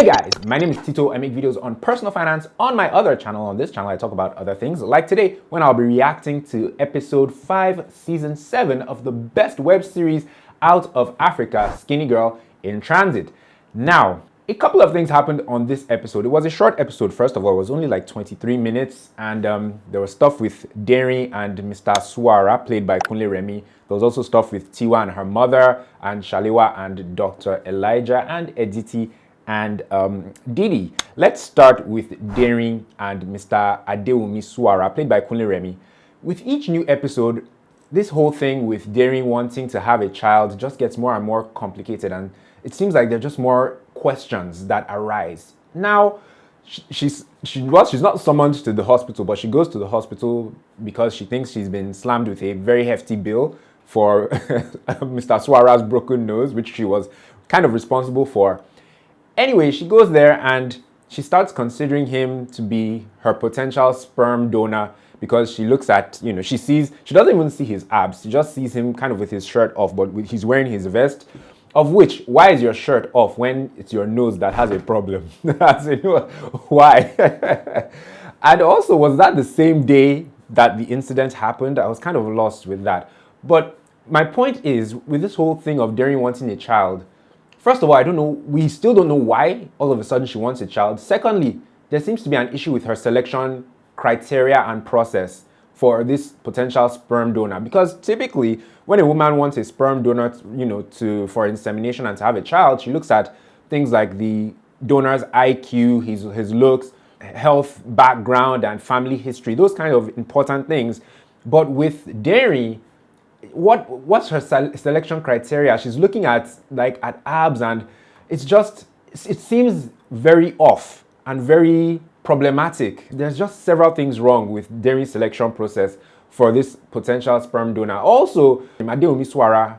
Hey guys, my name is Tito. I make videos on personal finance on my other channel. On this channel, I talk about other things, like today when I'll be reacting to episode 5, season 7 of the best web series out of Africa, Skinny Girl in Transit. Now, a couple of things happened on this episode. It was a short episode, first of all. It was only like 23 minutes, and there was stuff with Derin and Mr Suara, played by Kunle Remi. There was also stuff with Tiwa and her mother, and Shalewa and Dr. Elijah, and Editi and Didi. Let's start with Derin and Mr. Suara, played by Kunle Remi. With each new episode, this whole thing with Derin wanting to have a child just gets more and more complicated, and it seems like there are just more questions that arise. Now, she's not summoned to the hospital, but she goes to the hospital because she thinks she's been slammed with a very hefty bill for Mr. Suara's broken nose, which she was kind of responsible for. Anyway, she goes there and she starts considering him to be her potential sperm donor because she looks at, she doesn't even see his abs. She just sees him kind of with his shirt off, but he's wearing his vest. Of which, why is your shirt off when it's your nose that has a problem? Why? And also, was that the same day that the incident happened? I was kind of lost with that. But my point is, with this whole thing of Derin wanting a child, first of all, we still don't know why all of a sudden she wants a child. Secondly, there seems to be an issue with her selection criteria and process for this potential sperm donor, because typically when a woman wants a sperm donor, for insemination and to have a child, she looks at things like the donor's IQ, his looks, health background, and family history, those kind of important things. But with Derry, what's her selection criteria? She's looking at abs, and it seems very off and very problematic. There's just several things wrong with Derin's selection process for this potential sperm donor. Also, Mr Suara,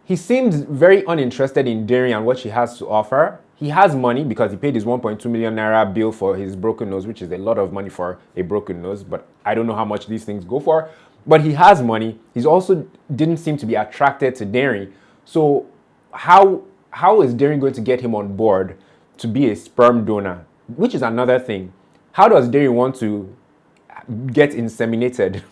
he seems very uninterested in Derin and what she has to offer. He has money because he paid his 1.2 million naira bill for his broken nose, which is a lot of money for a broken nose, but I don't know how much these things go for. But he has money. He's also didn't seem to be attracted to Derin. So how is Derin going to get him on board to be a sperm donor? Which is another thing. How does Derin want to get inseminated?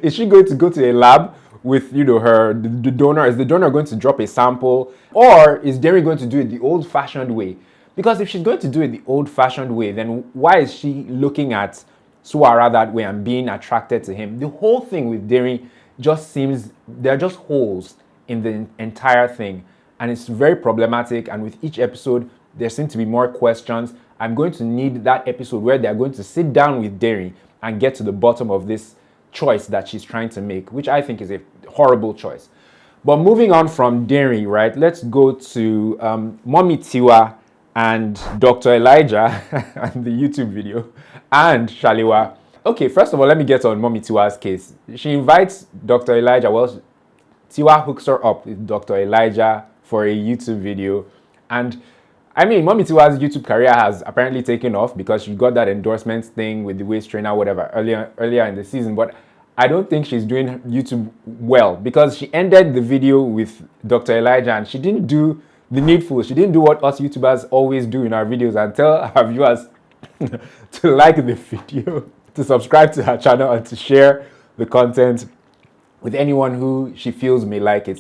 Is she going to go to a lab with the donor? Is the donor going to drop a sample? Or is Derin going to do it the old-fashioned way? Because if she's going to do it the old-fashioned way, then why is she looking at Suara that way and being attracted to him? The whole thing with Derin just seems, there are just holes in the entire thing, and it's very problematic. And with each episode, there seem to be more questions. I'm going to need that episode where they're going to sit down with Derin and get to the bottom of this choice that she's trying to make, which I think is a horrible choice. But moving on from Derin, right, let's go to Mummy Tiwa and Dr. Elijah and the YouTube video, and Shalewa. Okay, first of all, let me get on Mummy Tiwa's case. She invites Dr. Elijah. Well, Tiwa hooks her up with Dr. Elijah for a YouTube video. And I mean, Mummy Tiwa's YouTube career has apparently taken off because she got that endorsement thing with the waist trainer, whatever, earlier in the season. But I don't think she's doing YouTube well, because she ended the video with Dr. Elijah and she didn't do the needful. She didn't do what us YouTubers always do in our videos and tell our viewers to like the video, to subscribe to her channel, and to share the content with anyone who she feels may like it.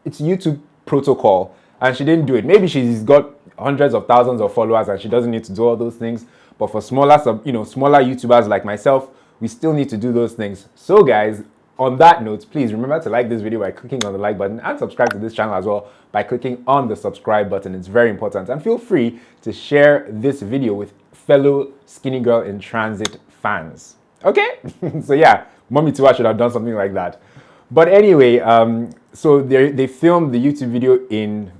It's YouTube protocol, and she didn't do it. Maybe she's got hundreds of thousands of followers and she doesn't need to do all those things. But for smaller YouTubers like myself, we still need to do those things. So guys, on that note, please remember to like this video by clicking on the like button, and subscribe to this channel as well by clicking on the subscribe button. It's very important. And feel free to share this video with fellow Skinny Girl in Transit fans. Okay? So yeah, Mummy Tiwa should have done something like that. But anyway, so they filmed the YouTube video in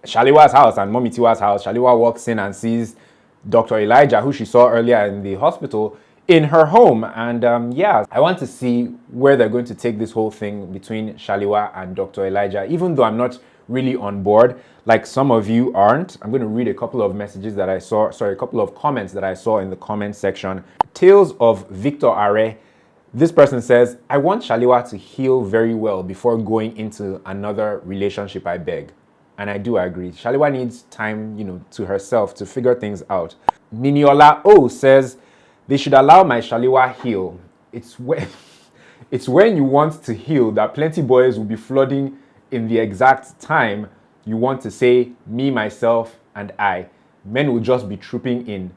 Shalewa's house and Mummy Tiwa's house. Shalewa walks in and sees Dr. Elijah, who she saw earlier in the hospital, in her home. And yeah, I want to see where they're going to take this whole thing between Shalewa and Dr. Elijah, even though I'm not really on board like some of you aren't. I'm going to read a couple of messages that I saw, a couple of comments that I saw in the comment section. Tales of Victor Are. This person says, I want Shalewa to heal very well before going into another relationship, I beg. And I do agree. Shalewa needs time, to herself to figure things out. Miniola O says, they should allow my Shalewa heal. It's when, it's when you want to heal that plenty boys will be flooding in the exact time you want to say, me, myself, and I. Men will just be trooping in.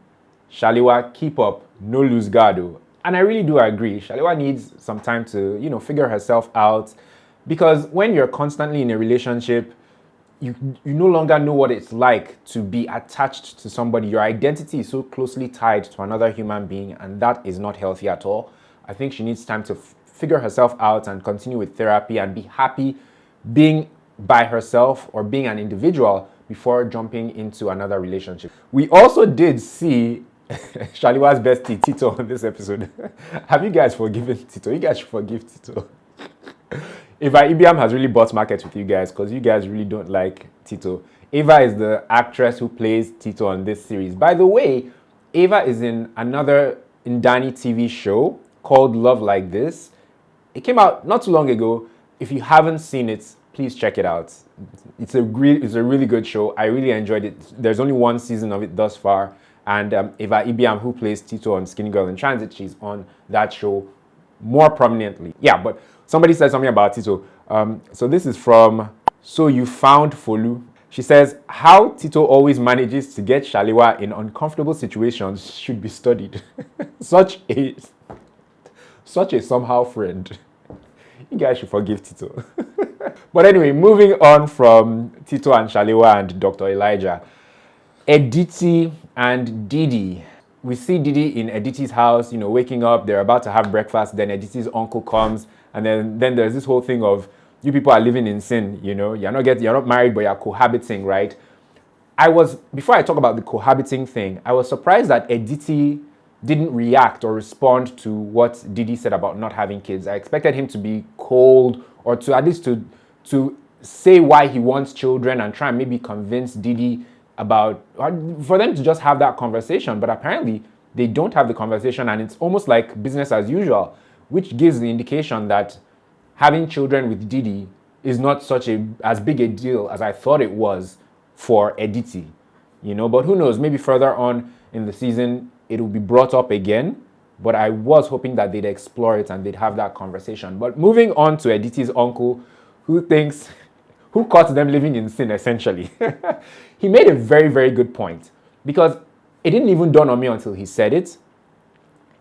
Shalewa, keep up, no lose guard. Oh. And I really do agree. Shalewa needs some time to, figure herself out. Because when you're constantly in a relationship, you no longer know what it's like to be attached to somebody. Your identity is so closely tied to another human being, and that is not healthy at all. I think she needs time to figure herself out and continue with therapy and be happy being by herself or being an individual before jumping into another relationship. We also did see Shalewa's bestie Tito on this episode. Have you guys forgiven Tito? You guys should forgive Tito. Eva Ibiam has really bought market with you guys because you guys really don't like Tito. Eva is the actress who plays Tito on this series. By the way, Eva is in another Ndani TV show called Love Like This. It came out not too long ago. If you haven't seen it, please check it out. It's a really good show. I really enjoyed it. There's only one season of it thus far. And Eva Ibiam, who plays Tito on Skinny Girl in Transit, she's on that show more prominently. Yeah, but somebody said something about Tito. So this is from So You Found Folu. She says, how Tito always manages to get Shalewa in uncomfortable situations should be studied. Such a somehow friend. You guys should forgive Tito. But anyway, moving on from Tito and Shalewa and Dr. Elijah. Editi and Didi. We see Didi in Editi's house, waking up, they're about to have breakfast, then Editi's uncle comes, and then there's this whole thing of, you people are living in sin, you're not married, but you're cohabiting, right? Before I talk about the cohabiting thing, I was surprised that Editi didn't react or respond to what Didi said about not having kids. I expected him to be cold, or to at least to say why he wants children and try and maybe convince Didi for them to just have that conversation. But apparently they don't have the conversation, and it's almost like business as usual, which gives the indication that having children with Didi is not as big a deal as I thought it was for Editi, but who knows, maybe further on in the season it will be brought up again. But I was hoping that they'd explore it and they'd have that conversation. But moving on to Editi's uncle, who caught them living in sin, essentially. He made a very, very good point, because it didn't even dawn on me until he said it.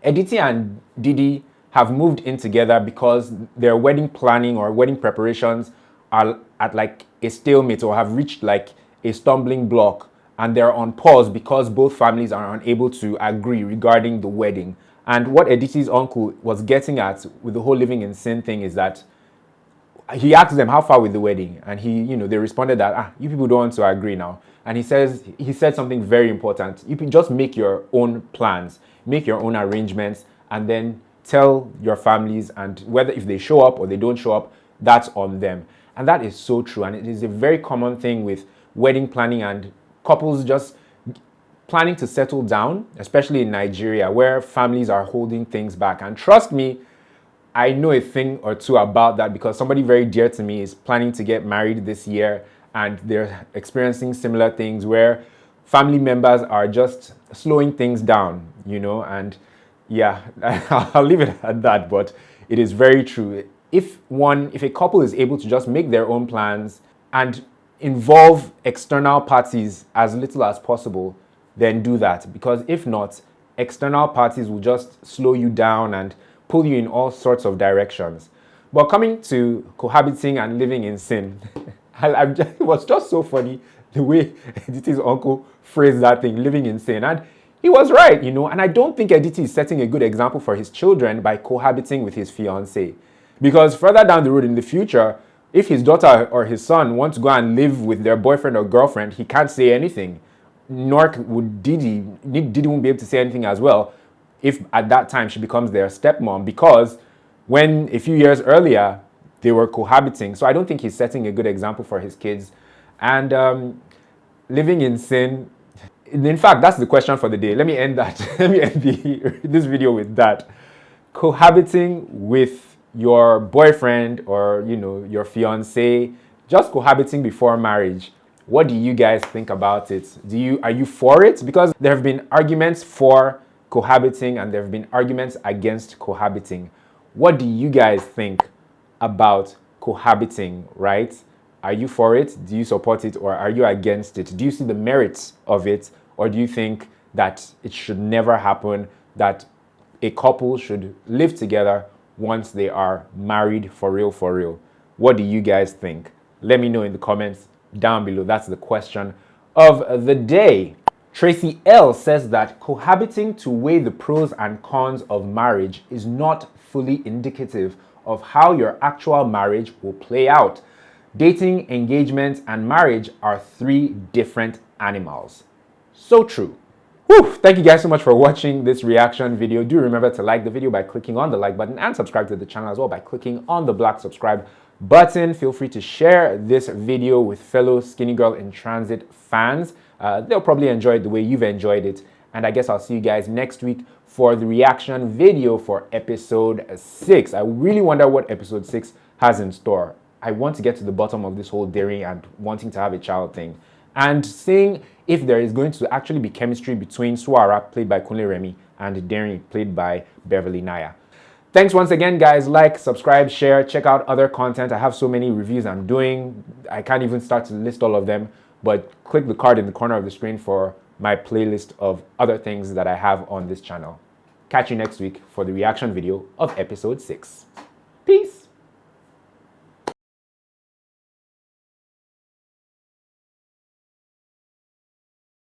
Editi and Didi have moved in together because their wedding planning or wedding preparations are at like a stalemate or have reached like a stumbling block, and they're on pause because both families are unable to agree regarding the wedding. And what Editi's uncle was getting at with the whole living in sin thing is that he asked them how far with the wedding, and they responded that you people don't want to agree now. And he said something very important. You can just make your own plans, make your own arrangements, and then tell your families, and whether if they show up or they don't show up, that's on them. And that is so true, and it is a very common thing with wedding planning and couples just planning to settle down, especially in Nigeria, where families are holding things back. And trust me, I know a thing or two about that, because somebody very dear to me is planning to get married this year, and they're experiencing similar things where family members are just slowing things down, and yeah, I'll leave it at that, but it is very true. If a couple is able to just make their own plans and involve external parties as little as possible, then do that, because if not, external parties will just slow you down and pull you in all sorts of directions. But coming to cohabiting and living in sin, it was just so funny the way Editi's uncle phrased that thing, living in sin. And he was right, and I don't think Editi is setting a good example for his children by cohabiting with his fiancée. Because further down the road in the future, if his daughter or his son want to go and live with their boyfriend or girlfriend, he can't say anything. Nor would Didi won't be able to say anything as well if at that time she becomes their stepmom, because when a few years earlier they were cohabiting. So I don't think he's setting a good example for his kids. And living in sin, in fact, that's the question for the day. Let me end that. Let me end this video with that. Cohabiting with your boyfriend or your fiance, just cohabiting before marriage, What do you guys think about it? Are you for it? Because there have been arguments for cohabiting and there have been arguments against cohabiting. What do you guys think about cohabiting, right? Are you for it? Do you support it, or are you against it? Do you see the merits of it, or do you think that it should never happen, that a couple should live together once they are married for real, for real? What do you guys think? Let me know in the comments down below. That's the question of the day. Tracy L says that cohabiting to weigh the pros and cons of marriage is not fully indicative of how your actual marriage will play out. Dating, engagement, and marriage are three different animals. So true. Whew, thank you guys so much for watching this reaction video. Do remember to like the video by clicking on the like button and subscribe to the channel as well by clicking on the black subscribe button. Feel free to share this video with fellow Skinny Girl in Transit fans. They'll probably enjoy it the way you've enjoyed it. And I guess I'll see you guys next week for the reaction video for episode 6. I really wonder what episode 6 has in store. I want to get to the bottom of this whole Derry and wanting to have a child thing, and seeing if there is going to actually be chemistry between Suara, played by Kunle Remi, and Derin, played by Beverly Naya. Thanks once again, guys. Like, subscribe, share, check out other content. I have so many reviews I'm doing. I can't even start to list all of them, but click the card in the corner of the screen for my playlist of other things that I have on this channel. Catch you next week for the reaction video of episode 6.